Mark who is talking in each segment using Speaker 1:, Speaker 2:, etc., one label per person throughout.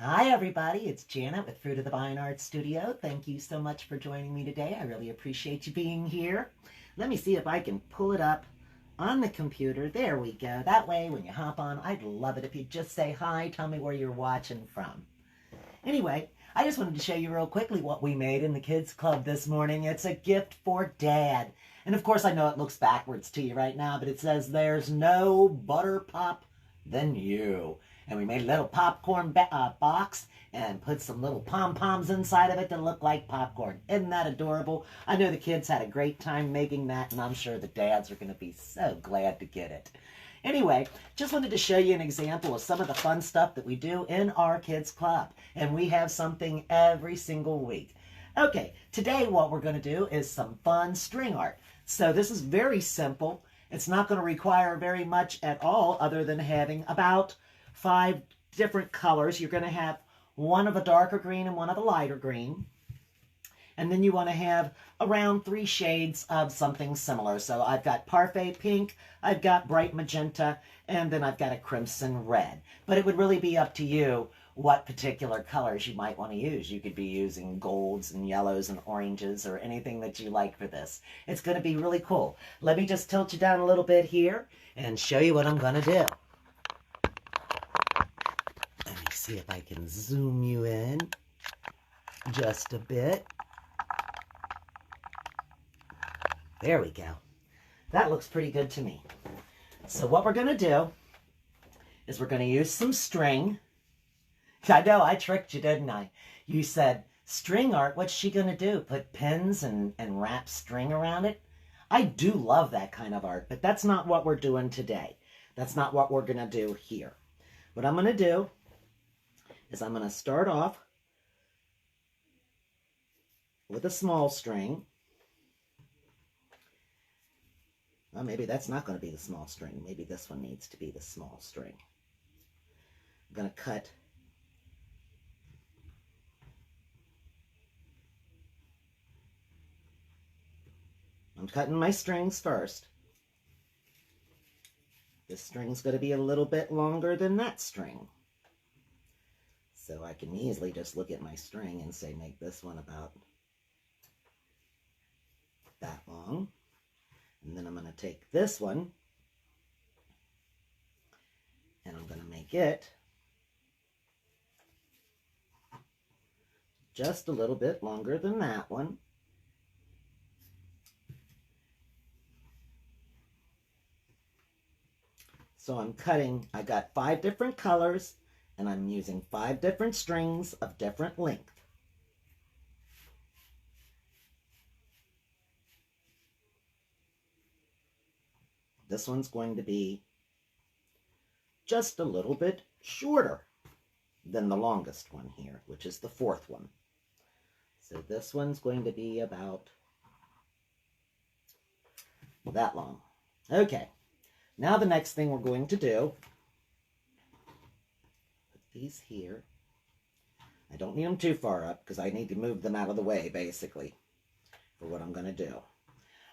Speaker 1: Hi everybody, it's Janet with Fruit of the Vine Art Studio. Thank you so much for joining me today. I really appreciate you being here. Let me see if I can pull it up on the computer. There we go. That way when you hop on, I'd love it if you'd just say hi, tell me where you're watching from. Anyway, I just wanted to show you real quickly what we made in the kids club this morning. It's a gift for Dad. And of course I know it looks backwards to you right now, but it says there's no butter pop than you. And we made a little popcorn box and put some little pom-poms inside of it to look like popcorn. Isn't that adorable? I know the kids had a great time making that, and I'm sure the dads are going to be so glad to get it. Anyway, just wanted to show you an example of some of the fun stuff that we do in our kids club. And we have something every single week. Okay, today what we're going to do is some fun string art. So this is very simple. It's not going to require very much at all other than having about 5 different colors. You're going to have one of a darker green and one of a lighter green. And then you want to have around 3 shades of something similar. So I've got parfait pink, I've got bright magenta, and then I've got a crimson red. But it would really be up to you what particular colors you might want to use. You could be using golds and yellows and oranges or anything that you like for this. It's going to be really cool. Let me just tilt you down a little bit here and show you what I'm going to do. Let me see if I can zoom you in just a bit. There we go. That looks pretty good to me. So what we're going to do is we're going to use some string. I know, I tricked you, didn't I? You said, string art, what's she going to do? Put pins and wrap string around it? I do love that kind of art, but that's not what we're doing today. That's not what we're going to do here. What I'm going to do is I'm going to start off with a small string. Well, maybe that's not going to be the small string. Maybe this one needs to be the small string. I'm going to cut I'm cutting my strings first. This string's going to be a little bit longer than that string. So I can easily just look at my string and say, make this one about that long. And then I'm going to take this one and I'm going to make it just a little bit longer than that one. So I'm cutting, I got 5 different colors and I'm using 5 different strings of different length. This one's going to be just a little bit shorter than the longest one here, which is the 4th one. So this one's going to be about that long. Okay, now the next thing we're going to do, put these here. I don't need them too far up because I need to move them out of the way, basically, for what I'm going to do.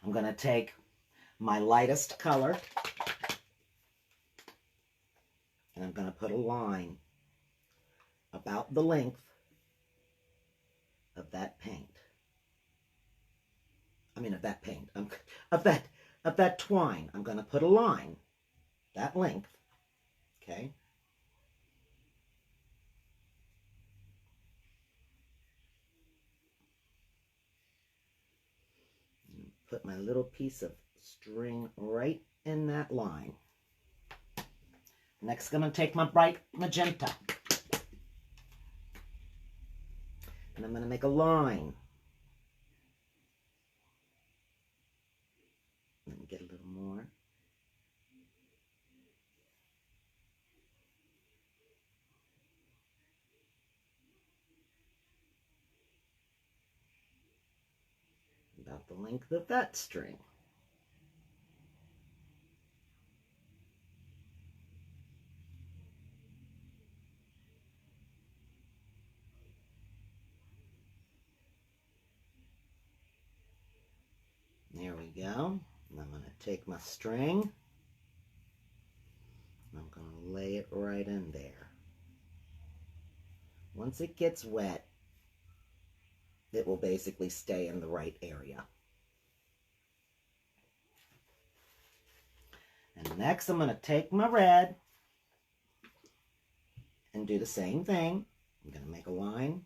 Speaker 1: I'm going to take my lightest color and I'm going to put a line about the length of that paint. Of that twine. I'm going to put a line that length, okay? Put my little piece of string right in that line. Next, I'm going to take my bright magenta. And I'm going to make a line. Let me get a little more. About the length of that string. There we go. And I'm going to take my string and I'm going to lay it right in there. Once it gets wet, it will basically stay in the right area. And next I'm going to take my red and do the same thing. I'm going to make a line.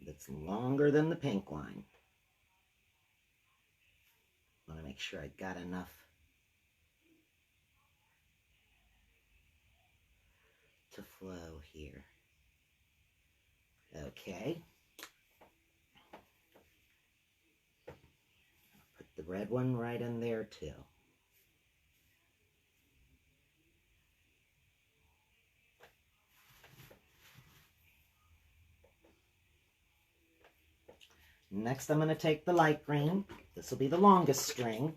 Speaker 1: That's longer than the pink line. I want to make sure I got enough to flow here. Okay. Put the red one right in there too. Next I'm going to take the light green. This will be the longest string.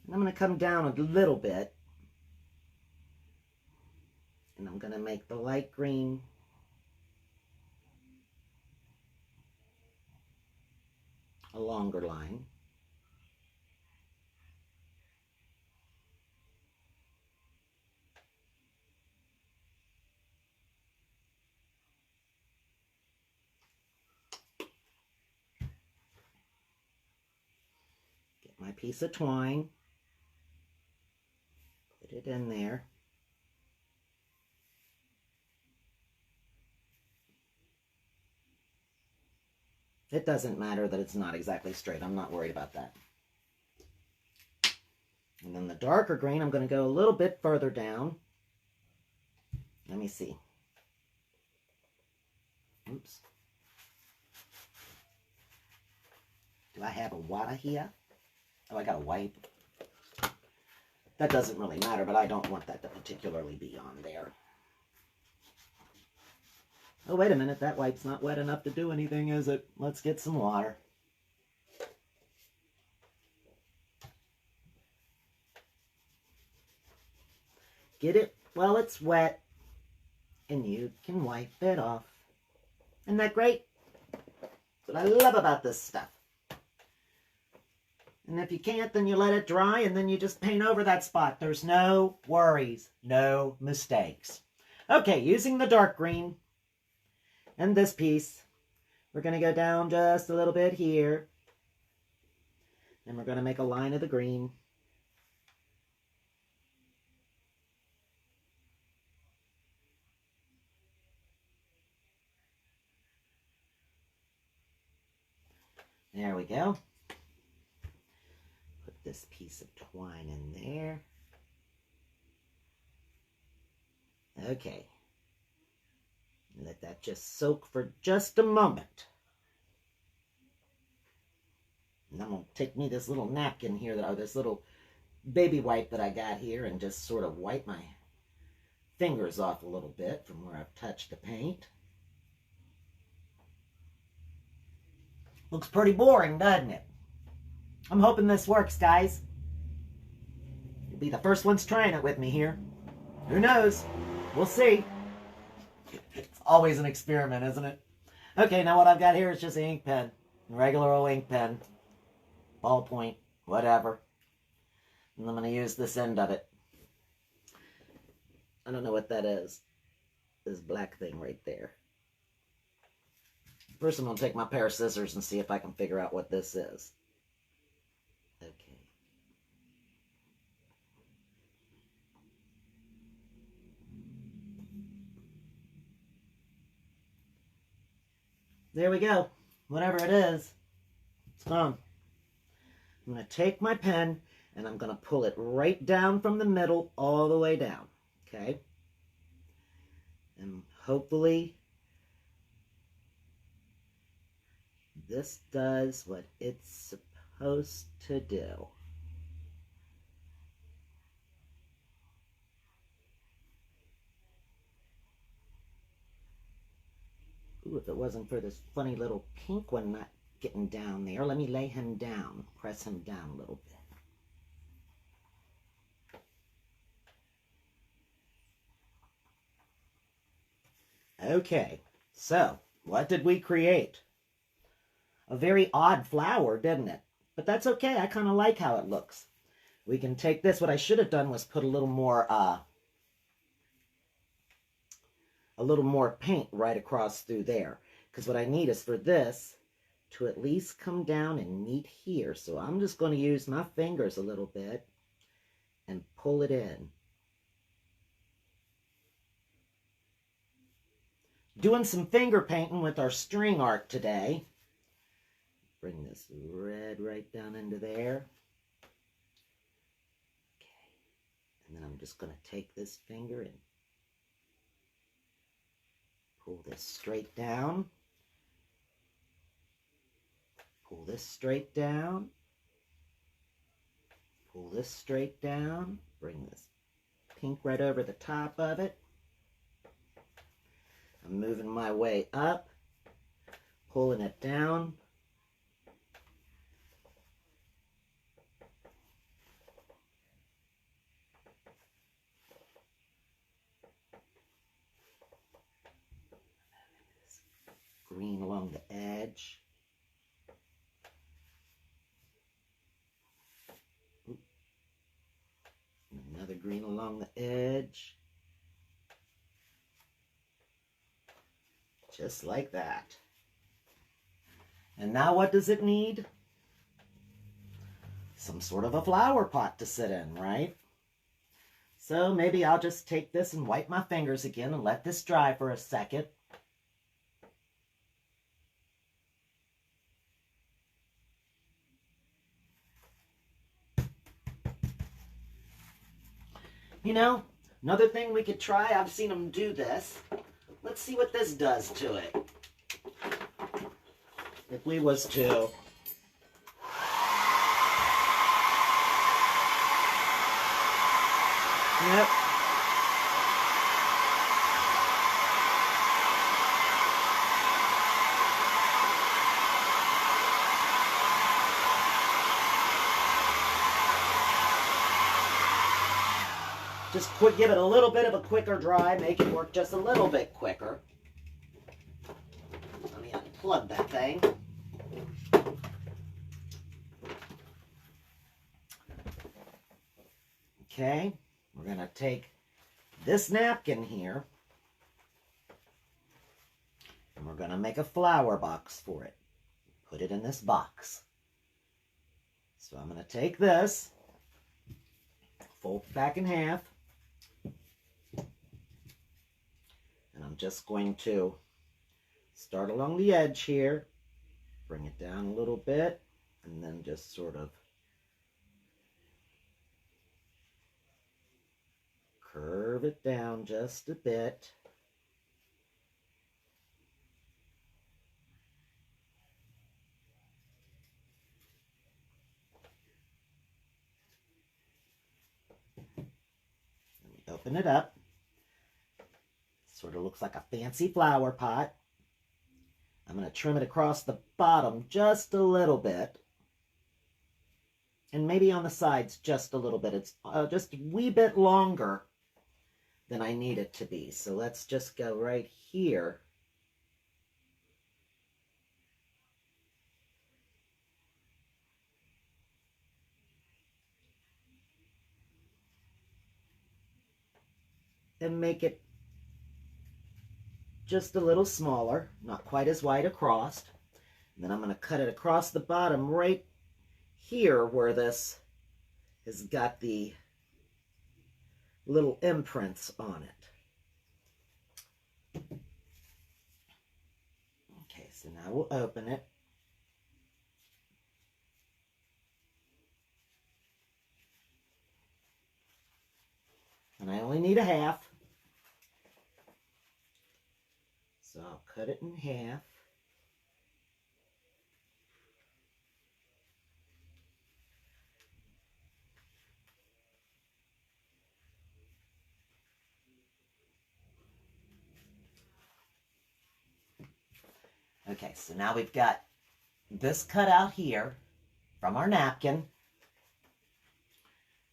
Speaker 1: And I'm going to come down a little bit. And I'm going to make the light green a longer line. Get my piece of twine. Put it in there. It doesn't matter that it's not exactly straight. I'm not worried about that. And then the darker green, I'm going to go a little bit further down. Let me see. Oops. Do I have a water here? Oh, I got a wipe. That doesn't really matter, but I don't want that to particularly be on there. Oh, wait a minute. That wipe's not wet enough to do anything, is it? Let's get some water. Get it while it's wet, and you can wipe it off. Isn't that great? That's what I love about this stuff. And if you can't, then you let it dry, and then you just paint over that spot. There's no worries, no mistakes. Okay, using the dark green and this piece, we're going to go down just a little bit here. And we're going to make a line of the green. There we go. Put this piece of twine in there. Okay. Let that just soak for just a moment. And I'm going to take me this little napkin here, this little baby wipe that I got here, and just sort of wipe my fingers off a little bit from where I've touched the paint. Looks pretty boring, doesn't it? I'm hoping this works, guys. You'll be the first ones trying it with me here. Who knows? We'll see. It's always an experiment, isn't it? Okay, now what I've got here is just an ink pen. A regular old ink pen. Ballpoint. Whatever. And I'm going to use this end of it. I don't know what that is. This black thing right there. First I'm going to take my pair of scissors and see if I can figure out what this is. Okay. There we go. Whatever it is, it's gone. I'm going to take my pen and I'm going to pull it right down from the middle all the way down. Okay? And hopefully this does what it's supposed to do. Ooh, if it wasn't for this funny little pink one not getting down there, let me lay him down, press him down a little bit. Okay, so what did we create? A very odd flower, didn't it? But that's okay. I kind of like how it looks. We can take this. What I should have done was put a little more paint right across through there. Because what I need is for this to at least come down and meet here. So I'm just going to use my fingers a little bit and pull it in. Doing some finger painting with our string art today. Bring this red right down into there. Okay. And then I'm just going to take this finger and pull this straight down. Pull this straight down. Pull this straight down. Bring this pink right over the top of it. I'm moving my way up, pulling it down. Green along the edge. Another green along the edge. Just like that. And now what does it need? Some sort of a flower pot to sit in, right? So maybe I'll just take this and wipe my fingers again and let this dry for a second. You know, another thing we could try, I've seen them do this. Let's see what this does to it. If we was to... Yep. Just give it a little bit of a quicker dry, make it work just a little bit quicker. Let me unplug that thing. Okay, we're going to take this napkin here, and we're going to make a flower box for it. Put it in this box. So I'm going to take this, fold it back in half, and I'm just going to start along the edge here, bring it down a little bit, and then just sort of curve it down just a bit. Let me open it up. Sort of looks like a fancy flower pot. I'm going to trim it across the bottom just a little bit. And maybe on the sides just a little bit. It's just a wee bit longer than I need it to be. So let's just go right here. And make it just a little smaller, not quite as wide across. And then I'm going to cut it across the bottom right here where this has got the little imprints on it. Okay, so now we'll open it. And I only need a half. So I'll cut it in half. Okay, so now we've got this cut out here from our napkin.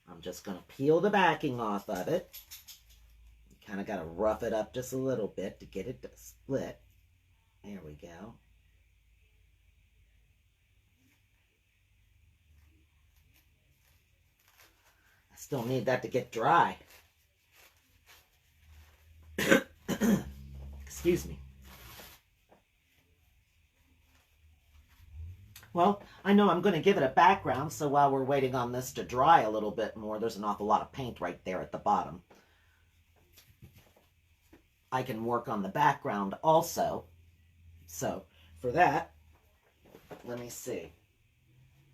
Speaker 1: I'm just going to peel the backing off of it. Kind of got to rough it up just a little bit to get it to split. There we go. I still need that to get dry. Excuse me. Well, I know I'm going to give it a background, so while we're waiting on this to dry a little bit more, there's an awful lot of paint right there at the bottom. I can work on the background also. So, for that, let me see.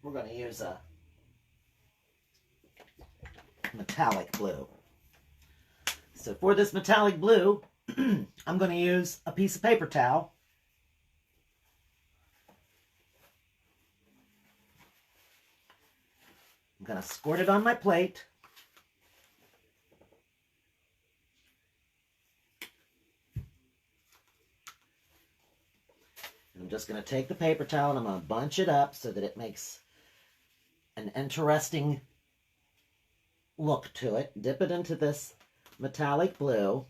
Speaker 1: We're going to use a metallic blue. So for this metallic blue, I'm going to use a piece of paper towel. I'm going to squirt it on my plate. I'm just going to take the paper towel and I'm going to bunch it up so that it makes an interesting look to it. Dip it into this metallic blue.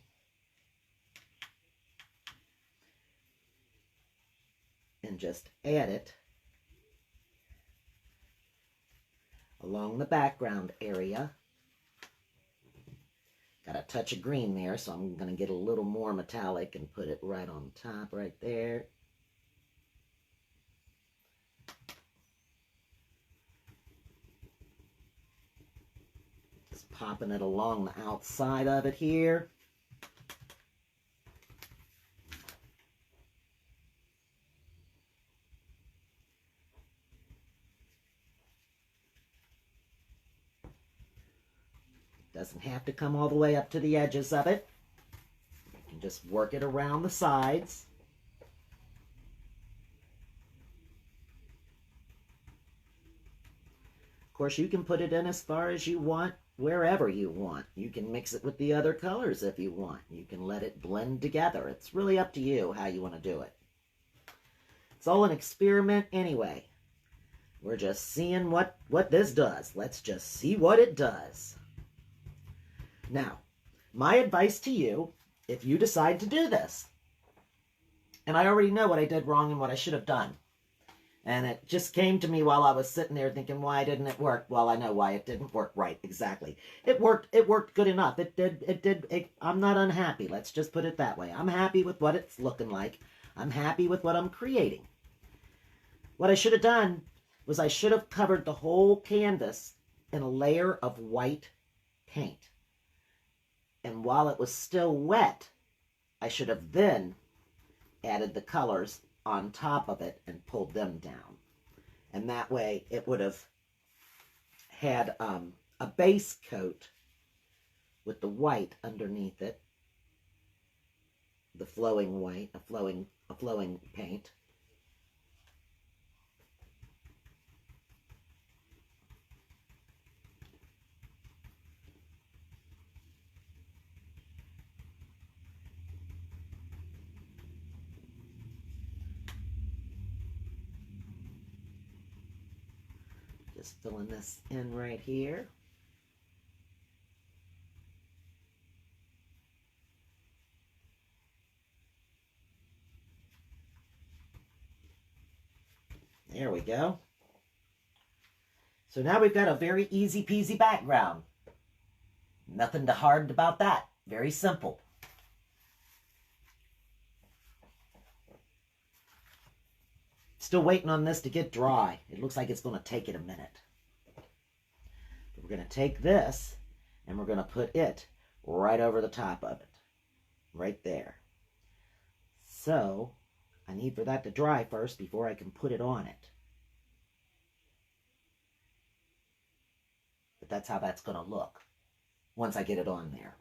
Speaker 1: And just add it along the background area. Got a touch of green there, so I'm going to get a little more metallic and put it right on top right there. Just popping it along the outside of it here. Doesn't have to come all the way up to the edges of it. You can just work it around the sides. Of course, you can put it in as far as you want, wherever you want. You can mix it with the other colors if you want. You can let it blend together. It's really up to you how you want to do it. It's all an experiment anyway. We're just seeing what this does. Let's just see what it does. Now, my advice to you, if you decide to do this, and I already know what I did wrong and what I should have done, and it just came to me while I was sitting there thinking, why didn't it work? Well, I know why it didn't work right, exactly. It worked good enough. I'm not unhappy, let's just put it that way. I'm happy with what it's looking like. I'm happy with what I'm creating. What I should have done was I should have covered the whole canvas in a layer of white paint. And while it was still wet, I should have then added the colors on top of it and pulled them down. And that way it would have had a base coat with the white underneath it, the flowing white, a flowing paint. Just filling this in right here. There we go. So now we've got a very easy peasy background. Nothing too hard about that. Very simple. Still waiting on this to get dry. It looks like it's going to take it a minute. But we're going to take this and we're going to put it right over the top of it. Right there. So, I need for that to dry first before I can put it on it. But that's how that's going to look once I get it on there.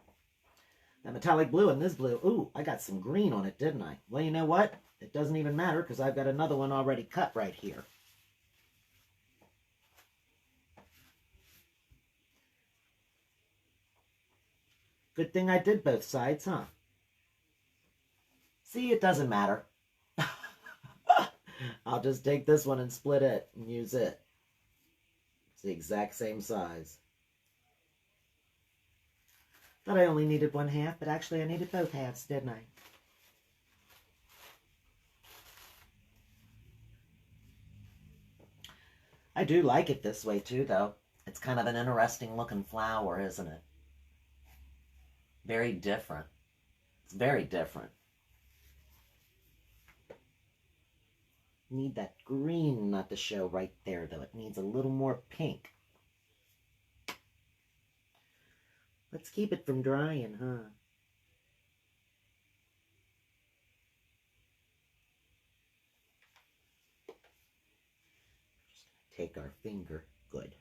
Speaker 1: That metallic blue and this blue, ooh, I got some green on it, didn't I? Well, you know what? It doesn't even matter because I've got another one already cut right here. Good thing I did both sides, huh? See, it doesn't matter. I'll just take this one and split it and use it. It's the exact same size. Thought I only needed one half, but actually I needed both halves, didn't I? I do like it this way too, though. It's kind of an interesting looking flower, isn't it? Very different. It's very different. Need that green not to show right there, though. It needs a little more pink. Let's keep it from drying, huh? Just take our finger. Good.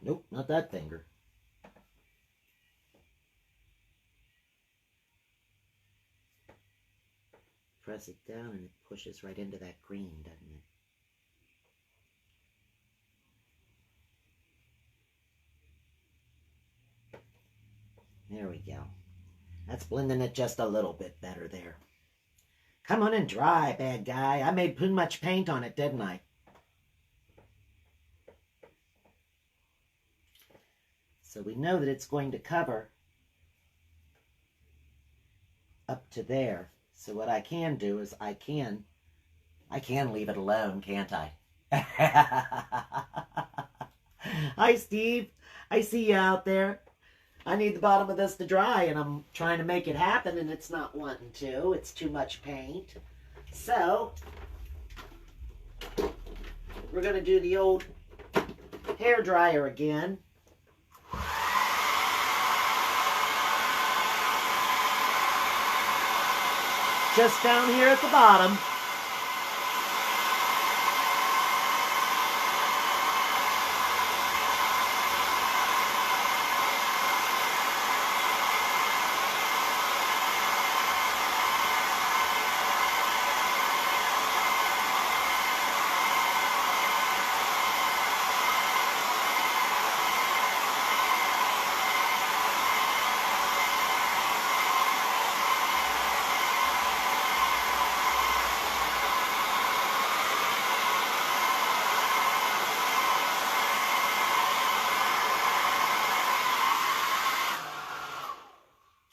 Speaker 1: Nope, not that finger. Press it down and it pushes right into that green, doesn't it? There we go. That's blending it just a little bit better there. Come on and dry, bad guy. I made too much paint on it, didn't I? So we know that it's going to cover up to there. So what I can do is I can leave it alone, can't I? Hi, Steve. I see you out there. I need the bottom of this to dry, and I'm trying to make it happen, and it's not wanting to. It's too much paint. So, we're going to do the old hair dryer again. Just down here at the bottom.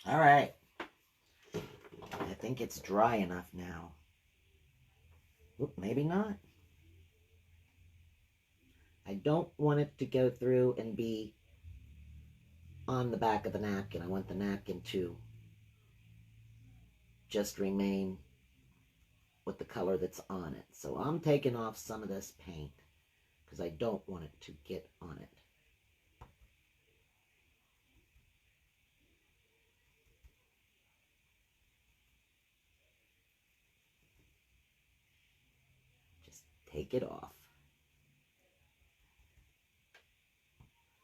Speaker 1: All right. I think it's dry enough now. Oop, maybe not. I don't want it to go through and be on the back of the napkin. I want the napkin to just remain with the color that's on it. So I'm taking off some of this paint because I don't want it to get on it. Just take it off.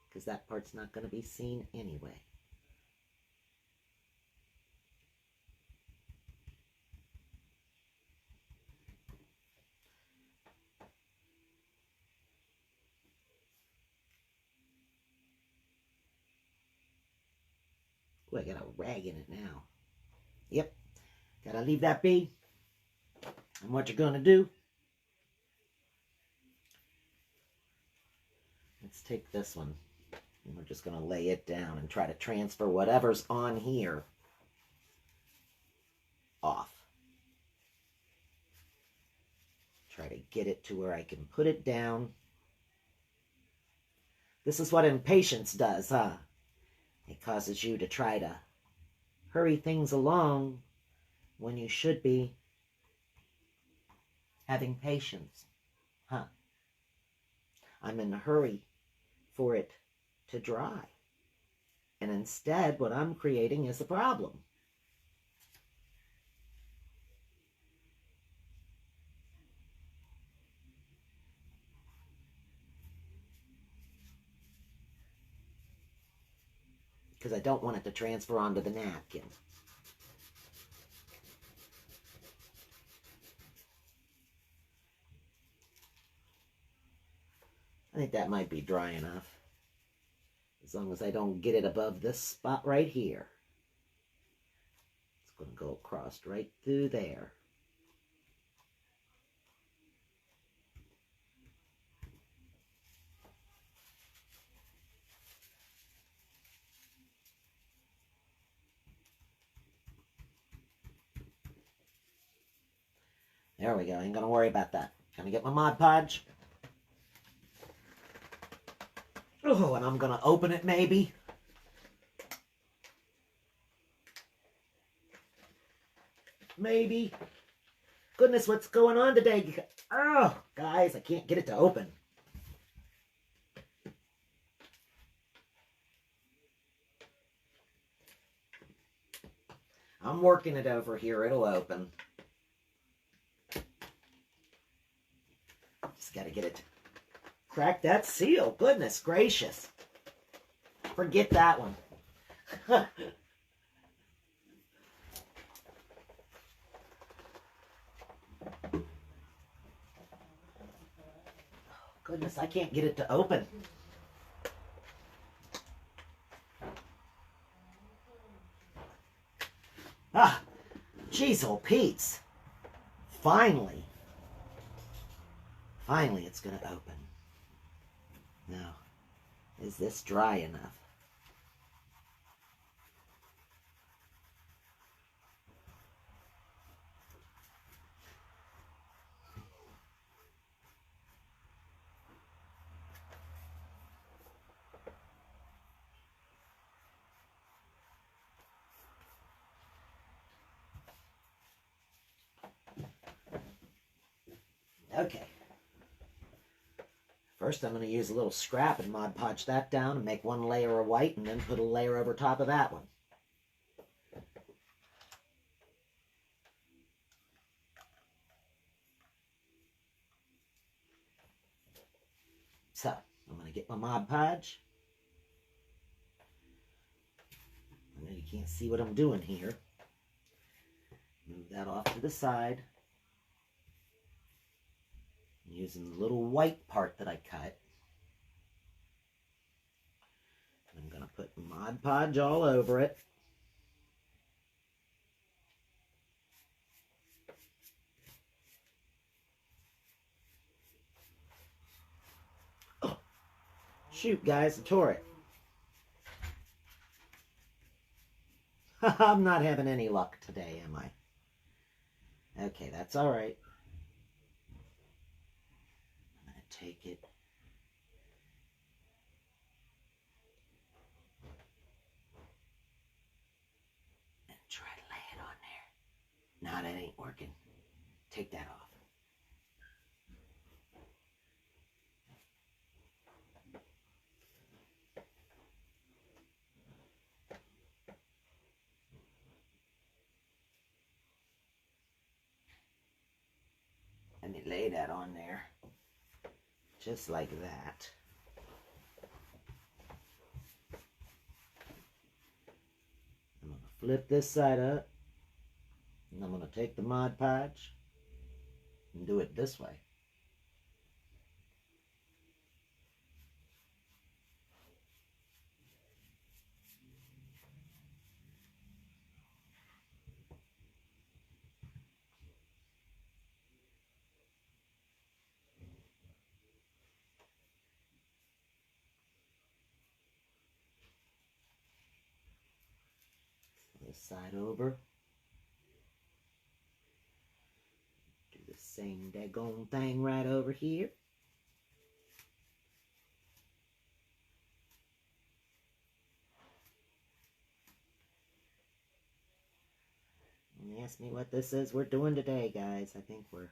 Speaker 1: Because that part's not going to be seen anyway. Ooh, I got a rag in it now. Yep, gotta leave that be. And what you're gonna do, let's take this one. And we're just gonna lay it down and try to transfer whatever's on here off. Try to get it to where I can put it down. This is what impatience does, huh? It causes you to try to hurry things along when you should be having patience, huh? I'm in a hurry for it to dry. And instead, what I'm creating is a problem. Because I don't want it to transfer onto the napkin. I think that might be dry enough. As long as I don't get it above this spot right here. It's going to go across right through there. There we go. Ain't gonna worry about that. Gonna get my Mod Podge. Oh, and I'm gonna open it maybe. Maybe. Goodness, what's going on today? Oh, guys, I can't get it to open. I'm working it over here. It'll open. Just gotta get it to crack that seal. Goodness gracious. Forget that one. Goodness, I can't get it to open. Ah, jeez, oh Pete's. Finally. Finally, it's going to open. Now, is this dry enough? Okay. First, I'm going to use a little scrap and Mod Podge that down and make one layer of white and then put a layer over top of that one. So, I'm going to get my Mod Podge. I know you can't see what I'm doing here. Move that off to the side. Using the little white part that I cut. I'm going to put Mod Podge all over it. Oh, shoot, guys, I tore it. I'm not having any luck today, am I? Okay, that's all right. I'm going to take it. And try to lay it on there. No, that ain't working. Take that off. Let me lay that on there. Just like that. I'm going to flip this side up. And I'm going to take the Mod Podge and do it this way. This side over. Do the same daggone thing right over here. Don't ask me what this is we're doing today, guys. I think we're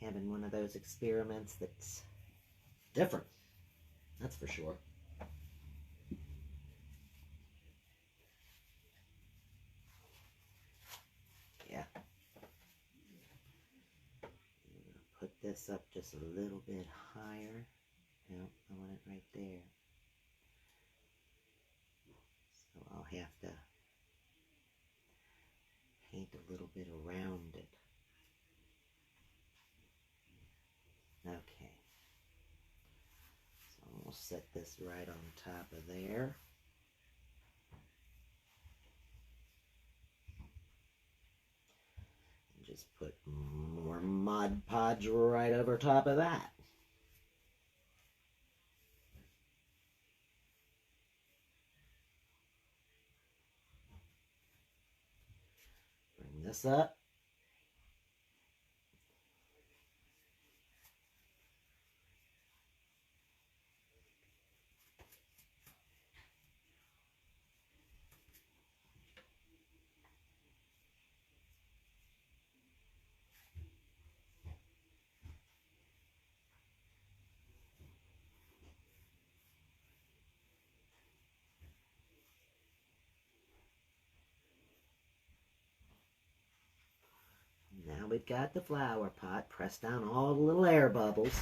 Speaker 1: having one of those experiments that's different. That's for sure. Yeah. Put this up just a little bit higher. No, I want it right there. So I'll have to paint a little bit around it. Okay. So we'll set this right on top of there. And just put more Mod Podge right over top of that. this up. Now we've got the flower pot. Press down all the little air bubbles.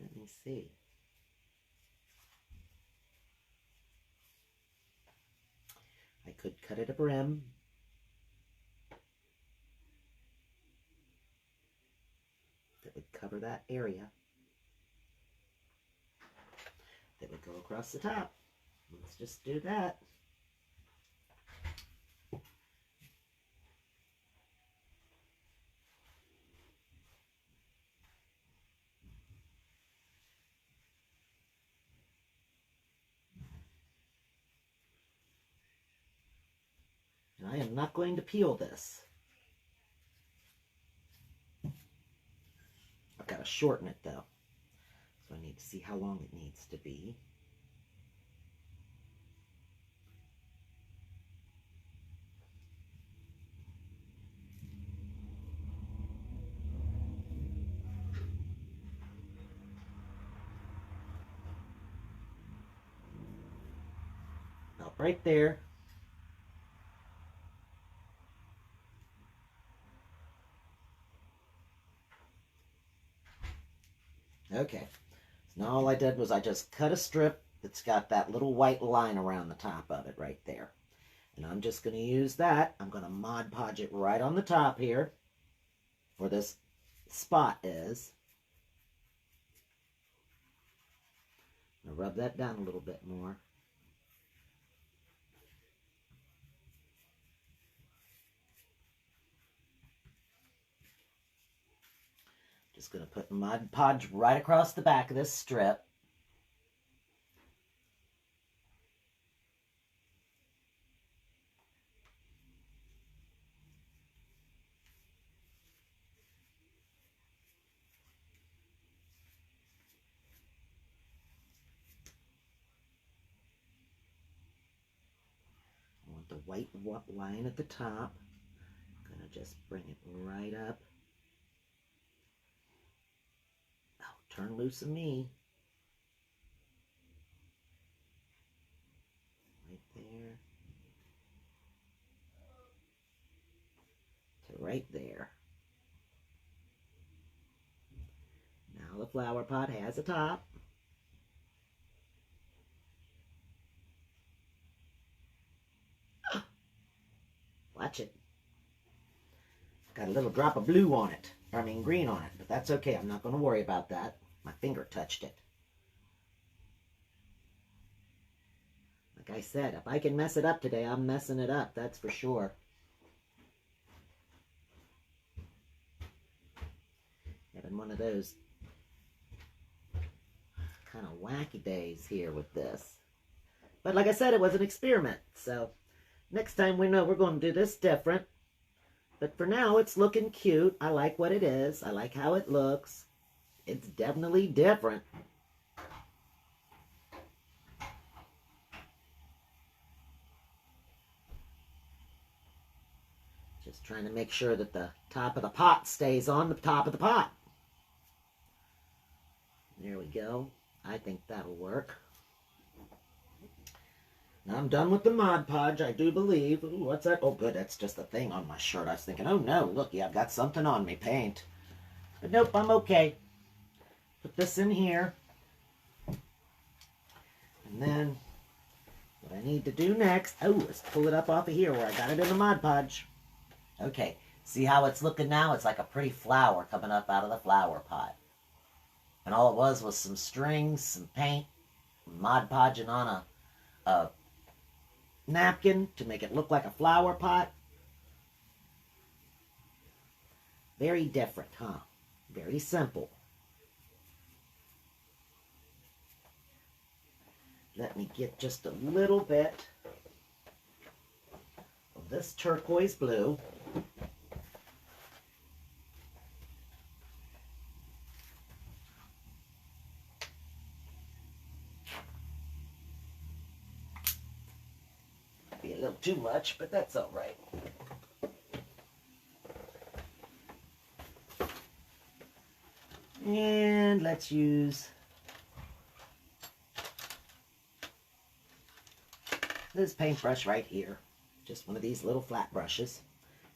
Speaker 1: Let me see. I could cut it a brim. That would cover that area. That would go across the top. Let's just do that. And I am not going to peel this. I've got to shorten it though. So I need to see how long it needs to be. About right there. Okay, so now all I did was I just cut a strip that's got that little white line around the top of it right there. And I'm just going to use that. I'm going to Mod Podge it right on the top here, where this spot is. I'm going to rub that down a little bit more. Just going to put Mod Podge right across the back of this strip. I want the white line at the top. I'm going to just bring it right up. Turn loose of me. Right there. To right there. Now the flower pot has a top. Watch it. Got a little drop of blue on it. I mean green on it, but that's okay. I'm not going to worry about that. My finger touched it. Like I said, if I can mess it up today, I'm messing it up. That's for sure. Having one of those kind of wacky days here with this. But like I said, it was an experiment. So next time we know we're going to do this different. But for now, it's looking cute. I like what it is. I like how it looks. It's definitely different. Just trying to make sure that the top of the pot stays on the top of the pot. There we go. I think that'll work. Now I'm done with the Mod Podge, I do believe. Ooh, what's that? Oh, good. That's just a thing on my shirt. I was thinking, oh no, look, yeah, I've got something on me, paint. But nope, I'm okay. Put this in here. And then what I need to do next, oh, is pull it up off of here where I got it in the Mod Podge. Okay, see how it's looking now? It's like a pretty flower coming up out of the flower pot. And all it was some strings, some paint, Mod Podging on a napkin to make it look like a flower pot. Very different, huh? Very simple. Let me get just a little bit of this turquoise blue. Be a little too much, but that's all right. And let's use this paintbrush right here. Just one of these little flat brushes.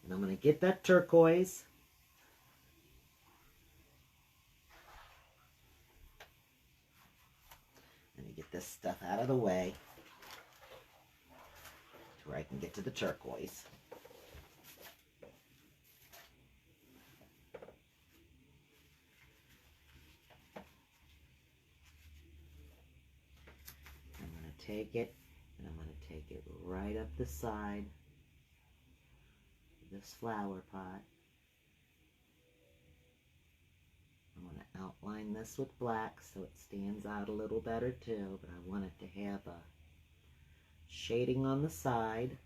Speaker 1: And I'm going to get that turquoise. Let me get this stuff out of the way to where I can get to the turquoise. I'm going to take it and I'm going to take it right up the side of this flower pot. I'm going to outline this with black so it stands out a little better too, but I want it to have a shading on the side.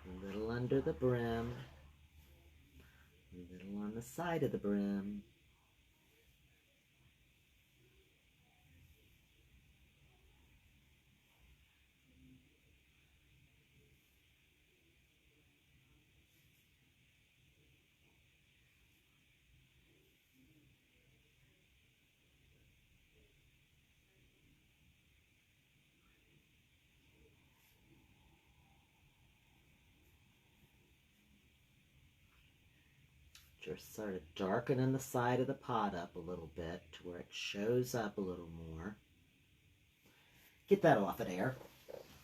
Speaker 1: A little under the brim, a little on the side of the brim. Just sort of darkening the side of the pot up a little bit to where it shows up a little more. Get that off of there. I'm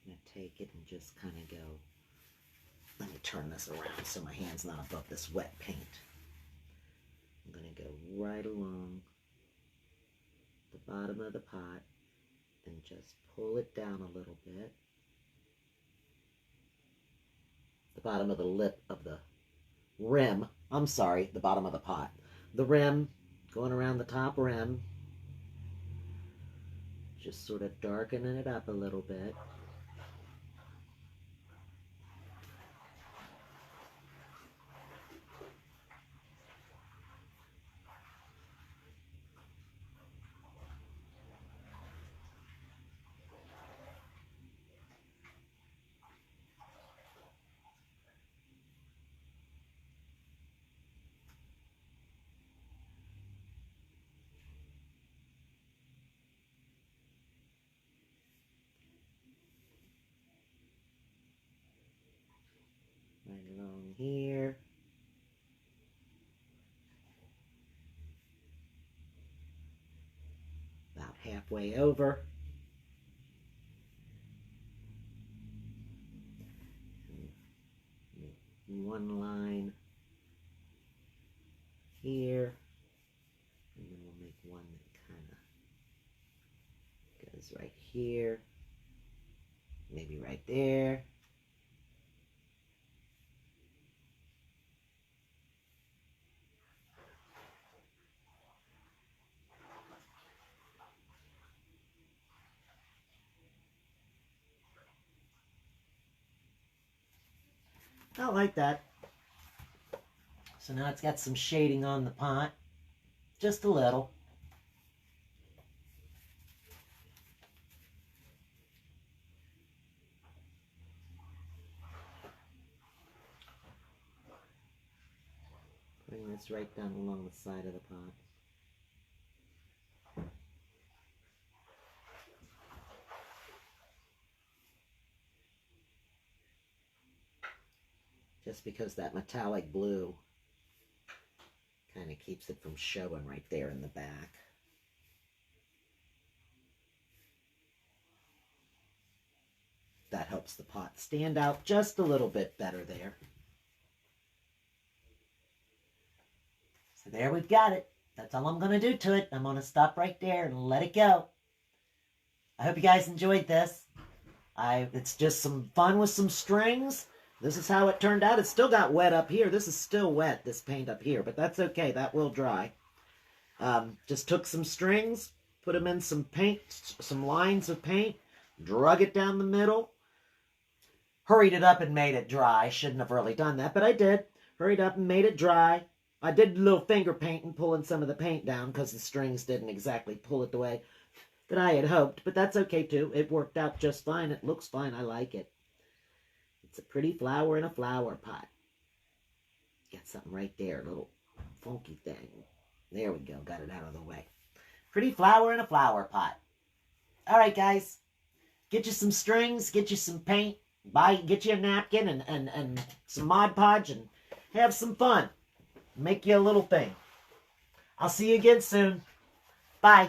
Speaker 1: going to take it and just kind of go, let me turn this around so my hand's not above this wet paint. I'm going to go right along the bottom of the pot and just pull it down a little bit. The bottom of the lip of the rim, I'm sorry, the bottom of the pot. The rim, going around the top rim, just sort of darkening it up a little bit. Right along here. About halfway over. And one line here. And then we'll make one that kind of goes right here. Maybe right there. I like that. So now it's got some shading on the pot, just a little. Bring this right down along the side of the pot. Just because that metallic blue kind of keeps it from showing right there in the back. That helps the pot stand out just a little bit better there. So there we've got it. That's all I'm going to do to it. I'm going to stop right there and let it go. I hope you guys enjoyed this. It's just some fun with some strings. This is how it turned out. It still got wet up here. This is still wet, this paint up here, but that's okay. That will dry. Just took some strings, put them in some paint, some lines of paint, drug it down the middle, hurried it up and made it dry. Shouldn't have really done that, but I did. Hurried up and made it dry. I did a little finger painting, pulling some of the paint down because the strings didn't exactly pull it the way that I had hoped, but that's okay too. It worked out just fine. It looks fine. I like it. It's a pretty flower in a flower pot. Got something right there, a little funky thing. There we go. Got it out of the way. Pretty flower in a flower pot. All right, guys. Get you some strings. Get you some paint. Get you a napkin and some Mod Podge and have some fun. Make you a little thing. I'll see you again soon. Bye.